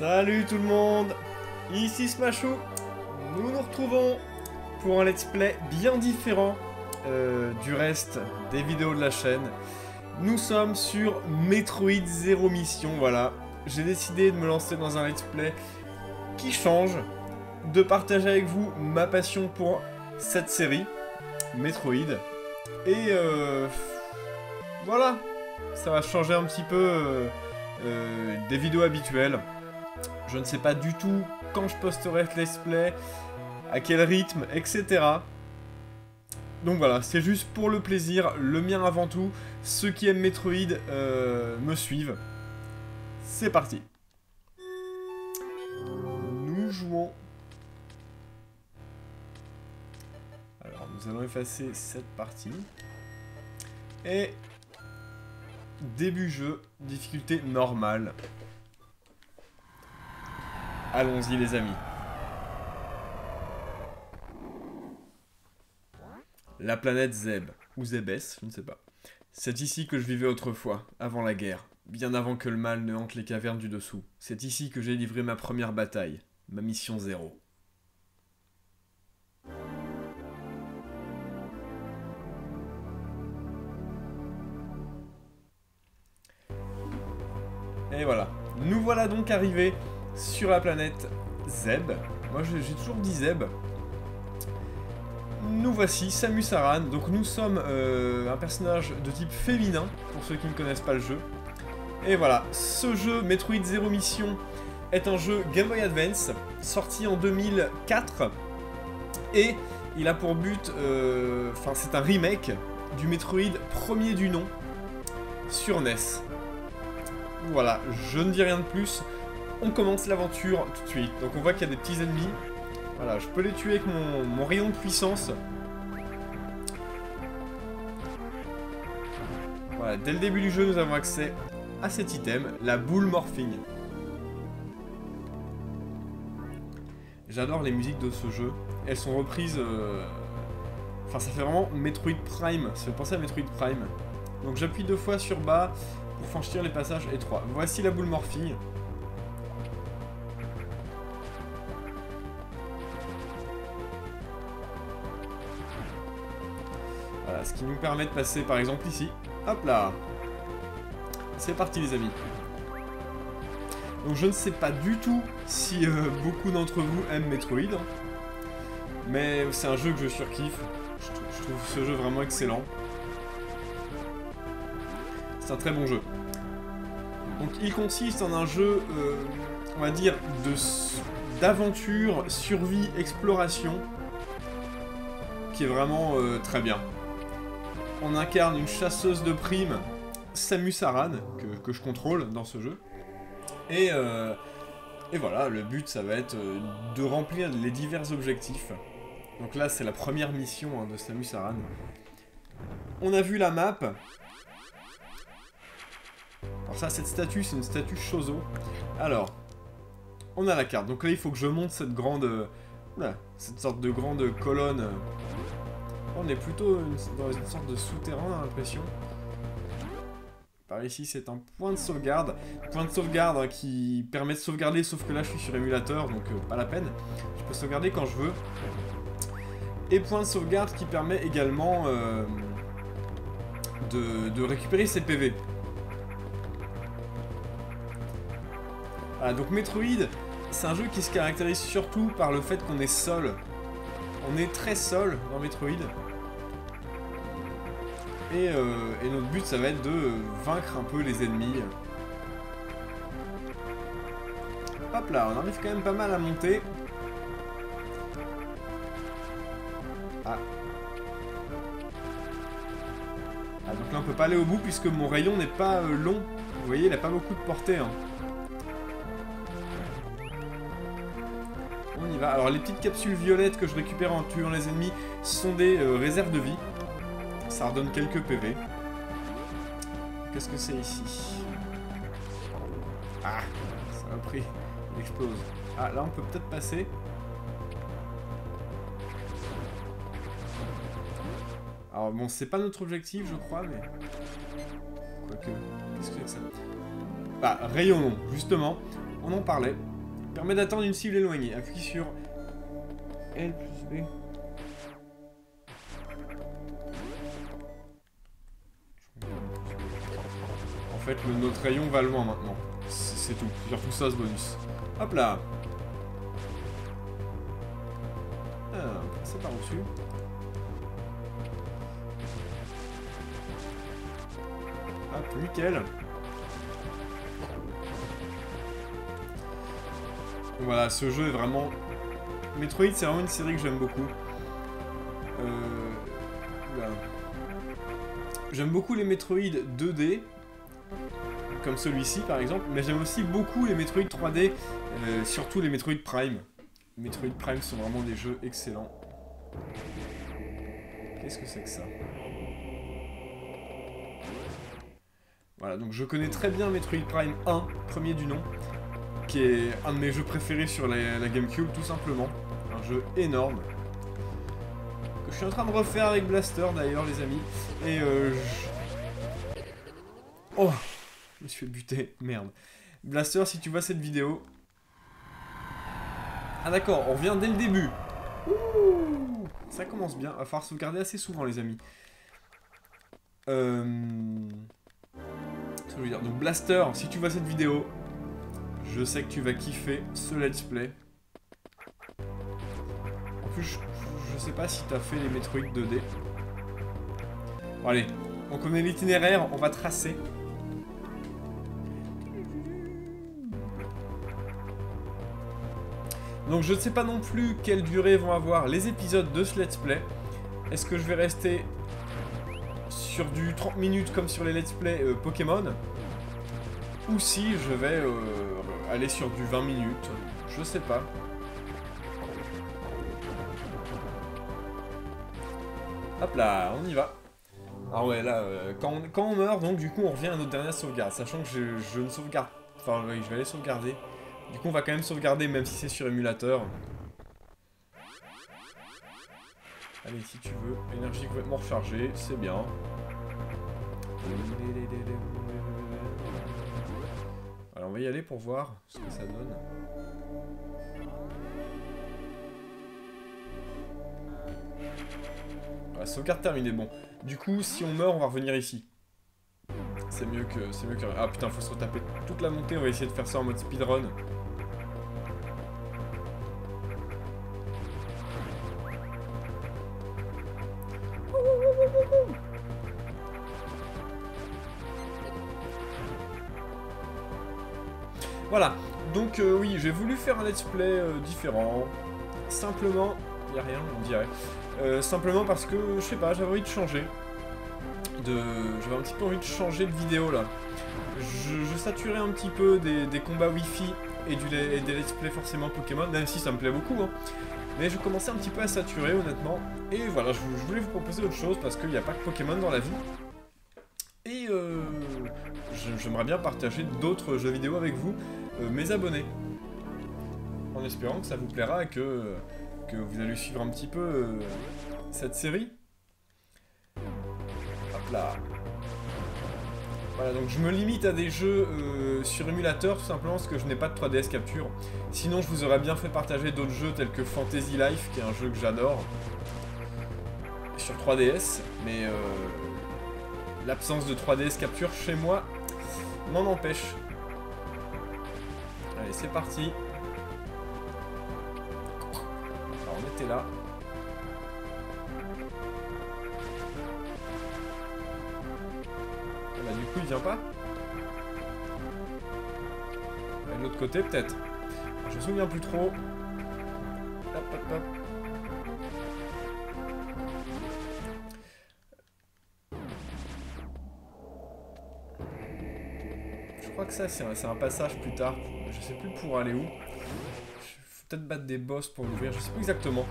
Salut tout le monde, ici Smashou. Nous nous retrouvons pour un let's play bien différent du reste des vidéos de la chaîne. Nous sommes sur Metroid Zero Mission, voilà. J'ai décidé de me lancer dans un let's play qui change, de partager avec vous ma passion pour cette série, Metroid. Et voilà, ça va changer un petit peu des vidéos habituelles. Je ne sais pas du tout quand je posterai ce let's play, à quel rythme, etc. Donc voilà, c'est juste pour le plaisir, le mien avant tout. Ceux qui aiment Metroid me suivent. C'est parti. Nous jouons. Alors, nous allons effacer cette partie. Et début jeu, difficulté normale. Allons-y les amis. La planète Zeb, ou Zebes, je ne sais pas. C'est ici que je vivais autrefois, avant la guerre, bien avant que le mal ne hante les cavernes du dessous. C'est ici que j'ai livré ma première bataille, ma mission 0. Et voilà, nous voilà donc arrivés sur la planète Zeb. Moi j'ai toujours dit Zeb. Nous voici, Samus Aran. Donc nous sommes un personnage de type féminin, pour ceux qui ne connaissent pas le jeu. Et voilà, ce jeu, Metroid Zero Mission, est un jeu Game Boy Advance, sorti en 2004. Et il a pour but, enfin c'est un remake du Metroid premier du nom, sur NES. Voilà, je ne dis rien de plus. On commence l'aventure tout de suite. Donc on voit qu'il y a des petits ennemis. Voilà, je peux les tuer avec mon rayon de puissance. Voilà, dès le début du jeu, nous avons accès à cet item, la boule morphing. J'adore les musiques de ce jeu. Elles sont reprises... Enfin, ça fait vraiment Metroid Prime. Ça fait penser à Metroid Prime. Donc j'appuie 2 fois sur bas pour franchir les passages étroits. Voici la boule morphing. Voilà, ce qui nous permet de passer par exemple ici. Hop là. C'est parti les amis. Donc je ne sais pas du tout si beaucoup d'entre vous aiment Metroid. Mais c'est un jeu que je surkiffe. Je trouve ce jeu vraiment excellent. C'est un très bon jeu. Donc il consiste en un jeu, on va dire, d'aventure, survie, exploration, qui est vraiment très bien. On incarne une chasseuse de primes, Samus Aran, que je contrôle dans ce jeu. Et voilà, le but, ça va être de remplir les divers objectifs. Donc là, c'est la première mission de Samus Aran. On a vu la map. Alors ça, cette statue, c'est une statue Chozo. Alors, on a la carte. Donc là, il faut que je monte cette grande... Oula, cette sorte de grande colonne... On est plutôt dans une sorte de souterrain, j'ai l'impression. Par ici, c'est un point de sauvegarde. Point de sauvegarde hein, qui permet de sauvegarder, sauf que là, je suis sur émulateur, donc pas la peine. Je peux sauvegarder quand je veux. Et point de sauvegarde qui permet également de récupérer ses PV. Voilà, donc Metroid, c'est un jeu qui se caractérise surtout par le fait qu'on est seul. On est très seul dans Metroid. Et notre but, ça va être de vaincre un peu les ennemis. Hop là, on arrive quand même pas mal à monter. Ah. Ah, donc là, on peut pas aller au bout puisque mon rayon n'est pas long. Vous voyez, il a pas beaucoup de portée. Hein. On y va. Alors, les petites capsules violettes que je récupère en tuant les ennemis sont des réserves de vie. Ça redonne quelques PV. Qu'est-ce que c'est ici? Ah, ça a pris. Il explose. Ah, là on peut peut-être passer. Alors bon, c'est pas notre objectif, je crois, mais... Quoique... Qu'est-ce que c'est que ça? Ah, rayonnons, justement. On en parlait. Permet d'atteindre une cible éloignée. Appuie sur L plus B. En fait, notre rayon va loin maintenant. C'est tout. Surtout ça, ce bonus. Hop là. Ah, c'est par au-dessus. Hop, nickel. Voilà, ce jeu est vraiment... Metroid, c'est vraiment une série que j'aime beaucoup. Voilà. J'aime beaucoup les Metroid 2D, comme celui-ci par exemple, mais j'aime aussi beaucoup les Metroid 3D, surtout les Metroid Prime. Les Metroid Prime sont vraiment des jeux excellents. Qu'est-ce que c'est que ça? Voilà, donc je connais très bien Metroid Prime 1, premier du nom, qui est un de mes jeux préférés sur la GameCube, tout simplement. Un jeu énorme. Que je suis en train de refaire avec Blaster, d'ailleurs, les amis. Et oh, je me suis fait buter, merde. Blaster, si tu vois cette vidéo... Ah d'accord, on revient dès le début. Ouh, ça commence bien. Il va falloir sauvegarder assez souvent, les amis. Ce que je veux dire. Donc Blaster, si tu vois cette vidéo... Je sais que tu vas kiffer ce let's play. En plus, je sais pas si t'as fait les Metroid 2D. Bon, allez, on connaît l'itinéraire, on va tracer. Donc je ne sais pas non plus quelle durée vont avoir les épisodes de ce let's play. Est-ce que je vais rester sur du 30 minutes comme sur les let's play Pokémon? Ou si je vais aller sur du 20 minutes, je sais pas. Hop là, on y va. Ah ouais, là, quand on meurt, donc du coup on revient à notre dernière sauvegarde, sachant que je ne sauvegarde... Enfin oui, je vais aller sauvegarder. Du coup on va quand même sauvegarder même si c'est sur émulateur. Allez, si tu veux, énergie complètement rechargée, c'est bien. Alors on va y aller pour voir ce que ça donne. Voilà, sauvegarde terminée, bon. Du coup, si on meurt, on va revenir ici. C'est mieux que... Ah putain, faut se retaper toute la montée, on va essayer de faire ça en mode speedrun. Voilà, donc oui, j'ai voulu faire un let's play différent, simplement, il n'y a rien, on dirait, simplement parce que, je sais pas, j'avais envie de changer, j'avais un petit peu envie de changer de vidéo là. Je saturais un petit peu des combats Wi-Fi et des let's play forcément Pokémon, même si ça me plaît beaucoup, hein. Mais je commençais un petit peu à saturer honnêtement, et voilà, je voulais vous proposer autre chose parce qu'il n'y a pas que Pokémon dans la vie. Et j'aimerais bien partager d'autres jeux vidéo avec vous, mes abonnés. En espérant que ça vous plaira et que vous allez suivre un petit peu cette série. Hop là. Voilà, donc je me limite à des jeux sur émulateur tout simplement parce que je n'ai pas de 3DS Capture. Sinon je vous aurais bien fait partager d'autres jeux tels que Fantasy Life, qui est un jeu que j'adore, sur 3DS, mais l'absence de 3DS Capture chez moi m'en empêche. Allez, c'est parti. Alors, on était là. Ah bah, du coup, il vient pas. De l'autre côté, peut-être. Je me souviens plus trop. Hop, hop, hop. Je crois que ça, c'est un passage plus tard. Je sais plus pour aller où. Faut peut-être battre des boss pour l'ouvrir. Je sais plus exactement.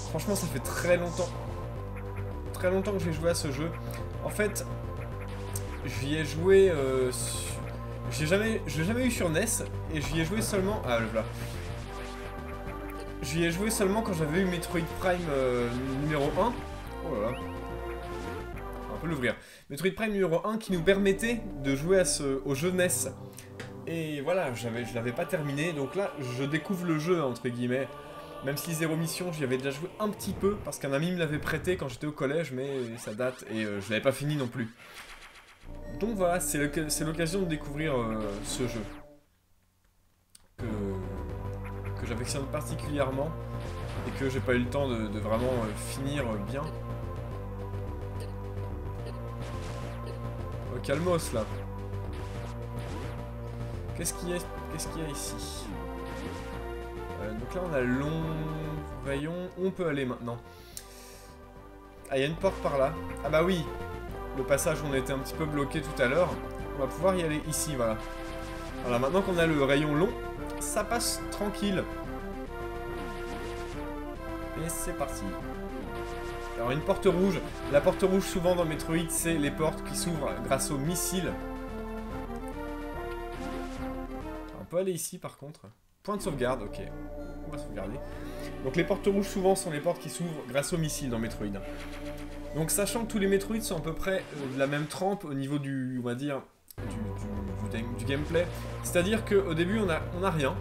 Franchement, ça fait très longtemps. Très longtemps que j'ai joué à ce jeu. En fait, j'y ai joué... je l'ai jamais eu sur NES. Et j'y ai joué seulement... Ah, le voilà. J'y ai joué seulement quand j'avais eu Metroid Prime numéro 1. Oh là là. On peut l'ouvrir. Metroid Prime numéro 1 qui nous permettait de jouer au jeu NES Et voilà, je l'avais pas terminé, donc là, je découvre le jeu, entre guillemets. Même si Zéro Mission, j'y avais déjà joué un petit peu, parce qu'un ami me l'avait prêté quand j'étais au collège, mais ça date, et je l'avais pas fini non plus. Donc voilà, c'est l'occasion de découvrir ce jeu. Que j'affectionne particulièrement, et que j'ai pas eu le temps de vraiment finir bien. Oh, calmos, là. Qu'est-ce qu'il y a ici? Donc là on a le long rayon, on peut aller maintenant. Ah, il y a une porte par là. Ah bah oui, le passage où on était un petit peu bloqué tout à l'heure. On va pouvoir y aller ici, voilà. Voilà, maintenant qu'on a le rayon long, ça passe tranquille. Et c'est parti. Alors une porte rouge. La porte rouge souvent dans Metroid, c'est les portes qui s'ouvrent grâce aux missiles. On peut aller ici par contre. Point de sauvegarde, ok. On va sauvegarder. Donc les portes rouges souvent sont les portes qui s'ouvrent grâce aux missiles dans Metroid. Donc sachant que tous les Metroid sont à peu près de la même trempe au niveau du, on va dire, du gameplay. C'est-à-dire qu'au début on a rien.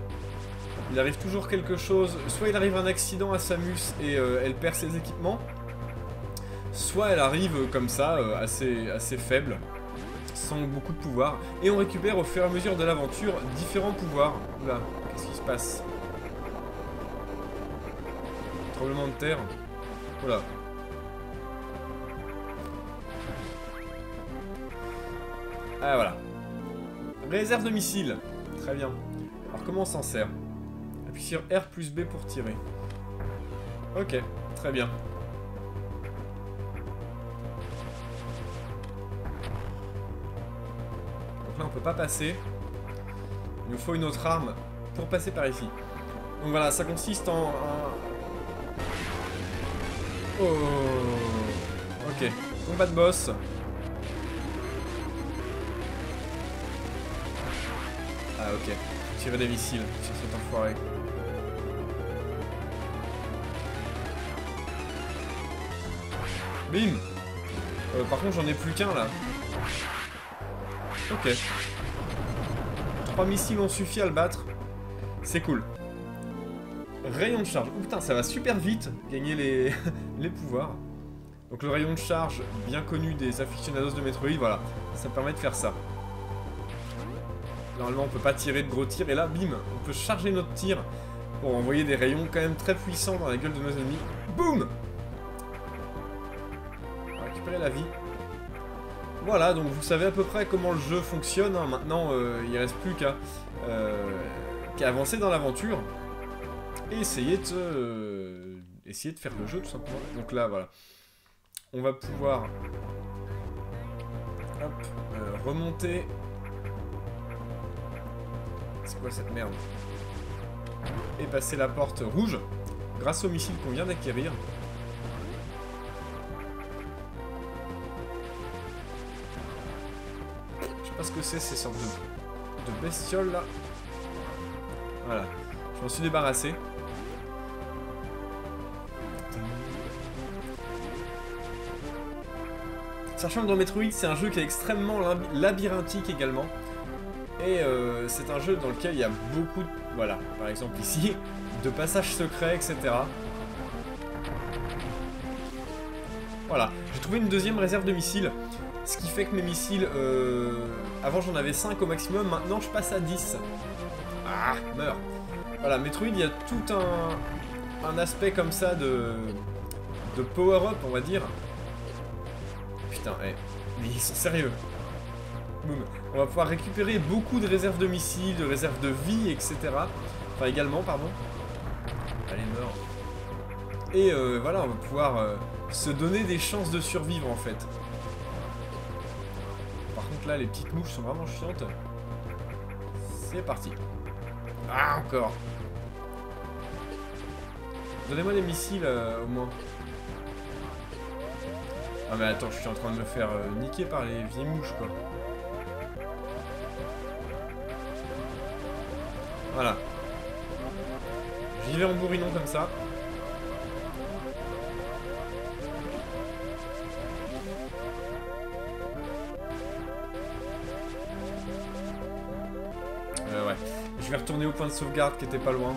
Il arrive toujours quelque chose, soit il arrive un accident à Samus et elle perd ses équipements. Soit elle arrive comme ça, assez faible, sans beaucoup de pouvoir. Et on récupère au fur et à mesure de l'aventure différents pouvoirs. Oula, qu'est-ce qui se passe? Tremblement de terre. Voilà. Ah voilà. Réserve de missiles. Très bien. Alors comment on s'en sert? Appuie sur R plus B pour tirer. Ok, très bien. Donc là on peut pas passer. Il nous faut une autre arme pour passer par ici. Donc voilà, ça consiste en... Oh. Ok, combat de boss. Ah ok, tirer des missiles sur cet enfoiré. Bim. Par contre j'en ai plus qu'un là. Ok. 3 missiles ont suffi à le battre. C'est cool. Rayon de charge. Oh putain, ça va super vite, gagner les, les pouvoirs. Donc le rayon de charge, bien connu des aficionados de Metroid, voilà. Ça permet de faire ça. Normalement, on peut pas tirer de gros tirs. Et là, bim, on peut charger notre tir pour envoyer des rayons quand même très puissants dans la gueule de nos ennemis. Boum! On va récupérer la vie. Voilà, donc vous savez à peu près comment le jeu fonctionne. Hein. Maintenant, il reste plus qu'à avancer dans l'aventure. Et essayer de faire le jeu, tout simplement. Donc là, voilà. On va pouvoir... Hop, remonter... C'est quoi cette merde? Et passer la porte rouge grâce au missile qu'on vient d'acquérir. Je sais pas ce que c'est ces sortes de bestioles là. Voilà, je m'en suis débarrassé. Sachant que dans Metroid, c'est un jeu qui est extrêmement labyrinthique également. Et c'est un jeu dans lequel il y a beaucoup de... Voilà, par exemple ici, de passages secrets, etc. Voilà, j'ai trouvé une deuxième réserve de missiles. Ce qui fait que mes missiles... avant j'en avais 5 au maximum, maintenant je passe à 10. Ah, meurs. Voilà, Metroid, il y a tout un aspect comme ça de power-up, on va dire. Putain, mais ils sont sérieux. Boum. On va pouvoir récupérer beaucoup de réserves de missiles, de réserves de vie, etc. Enfin, également, pardon. Allez, meurs. Et voilà, on va pouvoir se donner des chances de survivre, en fait. Par contre, là, les petites mouches sont vraiment chiantes. C'est parti. Ah, encore. Donnez-moi des missiles, au moins. Ah, mais attends, je suis en train de me faire niquer par les vieilles mouches, quoi. Voilà. J'y vais en bourrinon comme ça. Je vais retourner au point de sauvegarde qui était pas loin.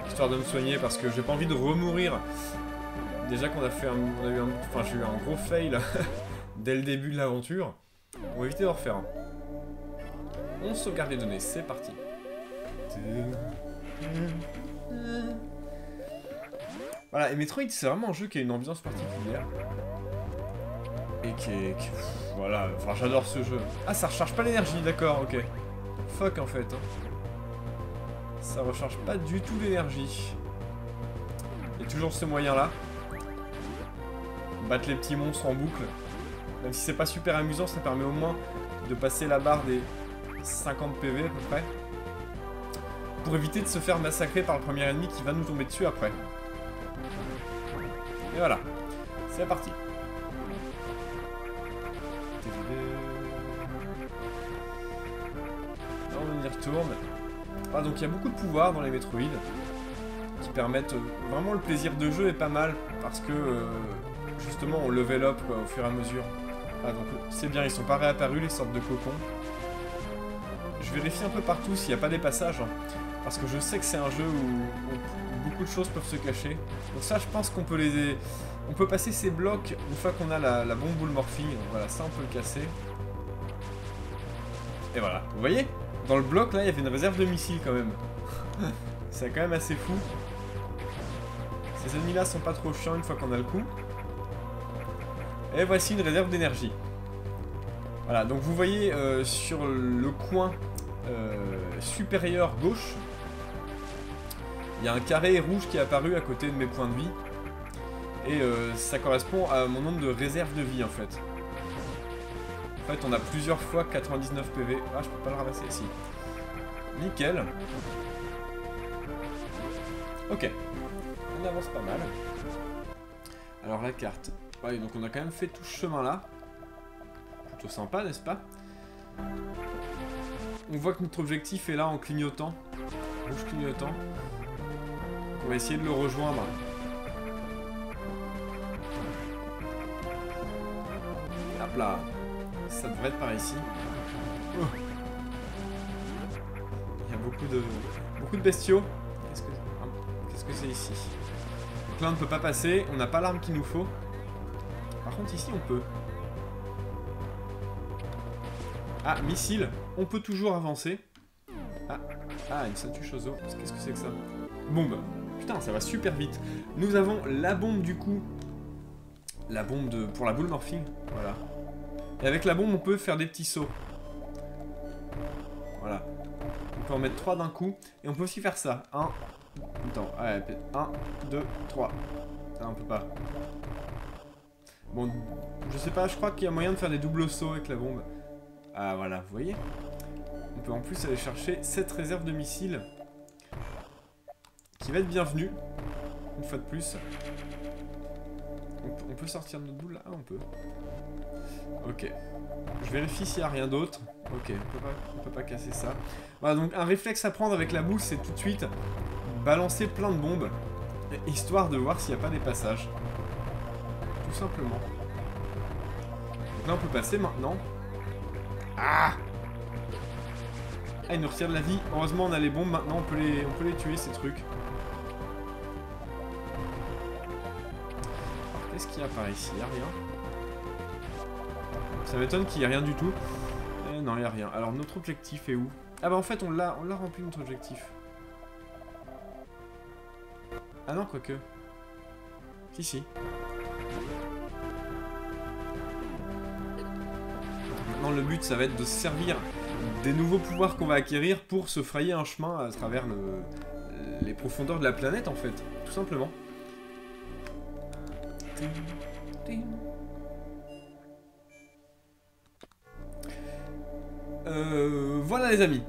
Histoire de me soigner parce que j'ai pas envie de remourir. Déjà qu'on a fait enfin j'ai eu un gros fail dès le début de l'aventure. On va éviter d'en refaire un. On sauvegarde les données, c'est parti. Voilà, et Metroid c'est vraiment un jeu qui a une ambiance particulière. Et voilà, enfin j'adore ce jeu. Ah, ça recharge pas l'énergie, d'accord, ok. Fuck en fait. Hein. Ça recharge pas du tout l'énergie. Il y a toujours ce moyen là. Battre les petits monstres en boucle. Même si c'est pas super amusant, ça permet au moins de passer la barre des 50 PV à peu près. Pour éviter de se faire massacrer par le premier ennemi qui va nous tomber dessus après. Et voilà. C'est parti. On y retourne. Ah, donc il y a beaucoup de pouvoirs dans les Metroid qui permettent vraiment le plaisir de jeu est pas mal parce que justement on level up quoi, au fur et à mesure. Ah donc c'est bien, ils sont pas réapparus les sortes de cocons. Je vérifie un peu partout s'il n'y a pas des passages hein, parce que je sais que c'est un jeu où beaucoup de choses peuvent se cacher. Donc ça je pense qu'on peut on peut passer ces blocs une fois qu'on a la bombe boule morphing. Voilà, ça on peut le casser. Et voilà, vous voyez? Dans le bloc, là, il y avait une réserve de missiles, quand même. C'est quand même assez fou. Ces ennemis-là sont pas trop chiants une fois qu'on a le coup. Et voici une réserve d'énergie. Voilà, donc vous voyez sur le coin supérieur gauche, il y a un carré rouge qui est apparu à côté de mes points de vie. Et ça correspond à mon nombre de réserves de vie, en fait. En fait, on a plusieurs fois 99 PV. Ah, je peux pas le ramasser ici. Nickel. Ok. On avance pas mal. Alors, la carte. Ouais, donc on a quand même fait tout ce chemin-là. Plutôt sympa, n'est-ce pas? On voit que notre objectif est là en clignotant. Rouge clignotant. Donc, on va essayer de le rejoindre. Hop là. Ça devrait être par ici. Oh. Il y a beaucoup de bestiaux. Qu'est-ce que c'est ici? Donc là on ne peut pas passer, on n'a pas l'arme qu'il nous faut. Par contre ici on peut. Ah, missile. On peut toujours avancer. Ah, une statue Chozo. Qu'est-ce que c'est que ça? Bombe. Putain, ça va super vite. Nous avons la bombe du coup. La bombe pour la boule morphing. Voilà. Et avec la bombe, on peut faire des petits sauts. Voilà. On peut en mettre 3 d'un coup. Et on peut aussi faire ça. 1. Attends. Ouais, 1, 2, 3. Ah, on peut pas. Bon, je sais pas, je crois qu'il y a moyen de faire des doubles sauts avec la bombe. Ah, voilà, vous voyez? On peut en plus aller chercher cette réserve de missiles. Qui va être bienvenue. Une fois de plus. On peut sortir de notre boule là? Ah, on peut. Ok. Je vérifie s'il n'y a rien d'autre. Ok, on peut pas casser ça. Voilà, donc un réflexe à prendre avec la boule, c'est tout de suite balancer plein de bombes, histoire de voir s'il n'y a pas des passages. Tout simplement. Donc là, on peut passer maintenant. Ah! Ah, il nous retire de la vie. Heureusement, on a les bombes maintenant, on peut les tuer, ces trucs. Alors, qu'est-ce qu'il y a par ici? Il n'y a rien. Ça m'étonne qu'il n'y ait rien du tout. Non, il n'y a rien. Alors, notre objectif est où? Ah bah en fait, on l'a rempli, notre objectif. Ah non, quoique. Si. Maintenant, le but, ça va être de se servir des nouveaux pouvoirs qu'on va acquérir pour se frayer un chemin à travers les profondeurs de la planète, en fait. Tout simplement. Voilà les amis,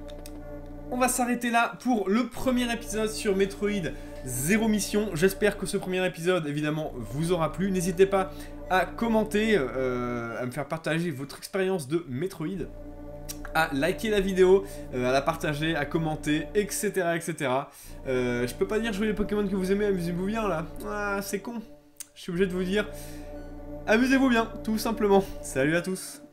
on va s'arrêter là pour le premier épisode sur Metroid Zero Mission. J'espère que ce premier épisode évidemment vous aura plu. N'hésitez pas à commenter, à me faire partager votre expérience de Metroid, à liker la vidéo, à la partager, à commenter, etc. etc. Je peux pas dire jouer les Pokémon que vous aimez, amusez-vous bien là. Ah, c'est con, je suis obligé de vous dire. amusez-vous bien, tout simplement. Salut à tous.